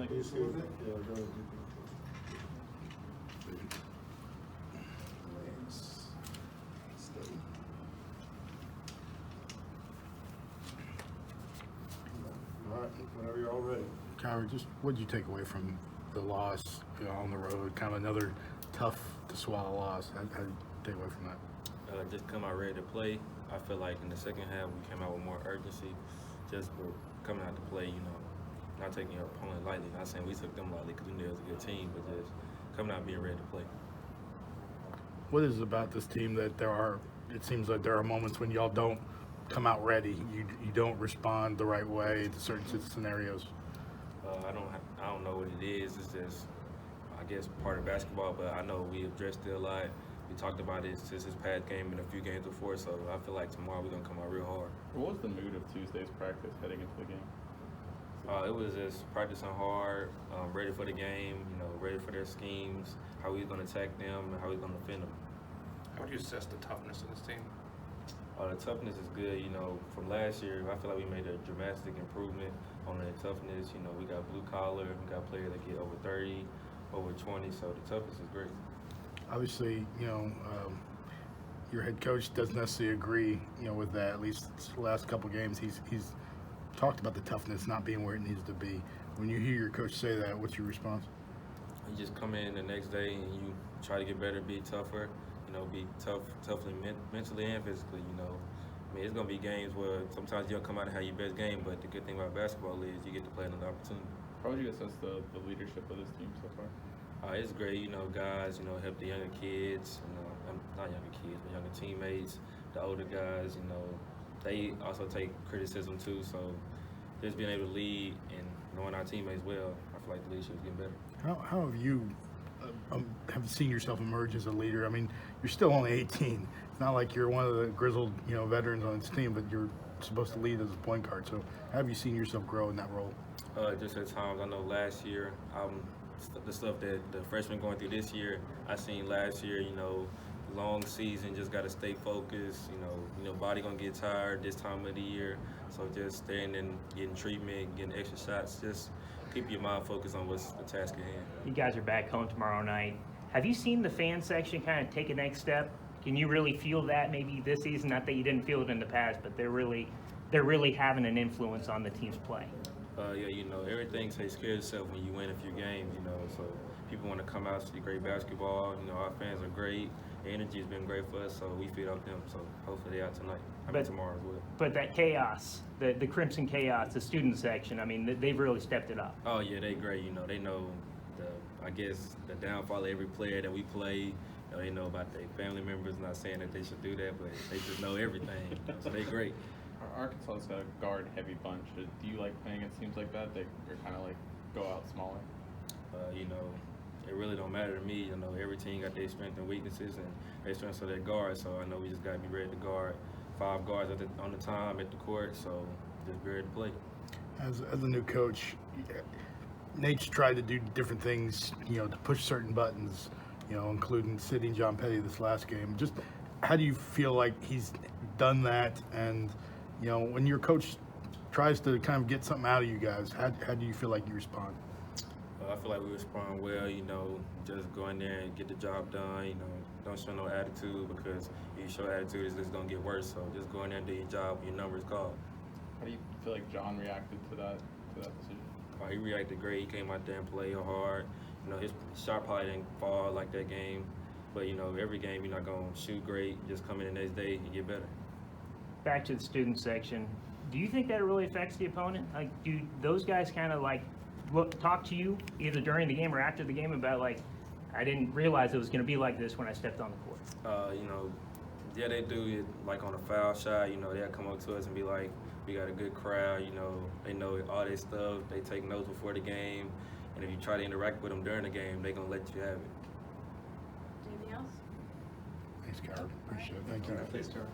like Yeah, go ahead. Legs. Steady. All right, whenever you're all ready. Kyra, just what did you take away from the loss, on the road? Kind of another tough to swallow loss. How did you take away from that? Just come out ready to play. I feel like in the second half we came out with more urgency, just for coming out to play. Not taking your opponent lightly. Not saying we took them lightly because we knew it was a good team, but just coming out being ready to play. What is it about this team that it seems like there are moments when y'all don't come out ready. You don't respond the right way to certain scenarios. I don't know what it is. It's just, I guess, part of basketball. But I know we addressed it a lot. We talked about it since this past game and a few games before. So I feel like tomorrow we're gonna come out real hard. What was the mood of Tuesday's practice heading into the game? It was just practicing hard, ready for the game. Ready for their schemes, how we was gonna attack them, and how we was gonna defend them. How would you assess the toughness of this team? The toughness is good. From last year, I feel like we made a dramatic improvement on the toughness. We got blue collar, we got players that get over 30, over 20, so the toughness is great. Obviously, your head coach doesn't necessarily agree, with that. At least the last couple games, he's talked about the toughness not being where it needs to be. When you hear your coach say that, what's your response? You just come in the next day and you try to get better, be tougher. Be toughly mentally and physically. It's gonna be games where sometimes you don't come out and have your best game, but the good thing about basketball is you get to play another opportunity. How would you assess the leadership of this team so far? It's great, guys, help the younger kids, not younger kids, but younger teammates, the older guys, they also take criticism too, so just being able to lead and knowing our teammates well, I feel like the leadership is getting better. How have you have seen yourself emerge as a leader? I mean, you're still only 18. It's not like you're one of the grizzled, veterans on this team, but you're supposed to lead as a point guard. So how have you seen yourself grow in that role? Just at times, I know last year, the stuff that the freshmen going through this year, I seen last year, long season, just got to stay focused, body gonna get tired this time of the year. So just staying and getting treatment, getting extra shots, just keep your mind focused on what's the task at hand. You guys are back home tomorrow night. Have you seen the fan section kind of take a next step? Can you really feel that maybe this season? Not that you didn't feel it in the past, but they're really having an influence on the team's play. Yeah, everything takes care of itself when you win a few games, so people want to come out see great basketball. Our fans are great. The energy has been great for us, so we feed off them. So hopefully they're out tonight. Tomorrow as well. But that chaos, the Crimson chaos, the student section, I mean, they've really stepped it up. Oh yeah, they great. They know the downfall of every player that we play. They know about their family members. Not saying that they should do that, but they just know everything. So they great. Arkansas's got a guard-heavy bunch. Do you like playing at teams like that? They're kind of like go out smaller. It really don't matter to me. Every team got their strengths and weaknesses, and their strengths are their guards. So I know we just got to be ready to guard 5 guards on the time at the court. So just be ready to play. As a new coach, Nate's tried to do different things, to push certain buttons, including sitting John Petty this last game. Just how do you feel like he's done that? And when your coach tries to kind of get something out of you guys, how do you feel like you respond? I feel like we respond well, just go in there and get the job done, don't show no attitude, because if you show attitude, it's just going to get worse. So just go in there and do your job when your number is called. How do you feel like John reacted to that decision? He reacted great. He came out there and played hard. His shot probably didn't fall like that game, but every game you're not going to shoot great. Just come in the next day and get better. Back to the student section, do you think that really affects the opponent? Like, do those guys kind of talk to you either during the game or after the game about I didn't realize it was going to be like this when I stepped on the court? Yeah, they do it on a foul shot. They'll come up to us and be like, we got a good crowd. They know all their stuff. They take notes before the game, and if you try to interact with them during the game, they're gonna let you have it. Anything else? Thanks, Kyra. Appreciate it. Thank you. Thanks, Carol.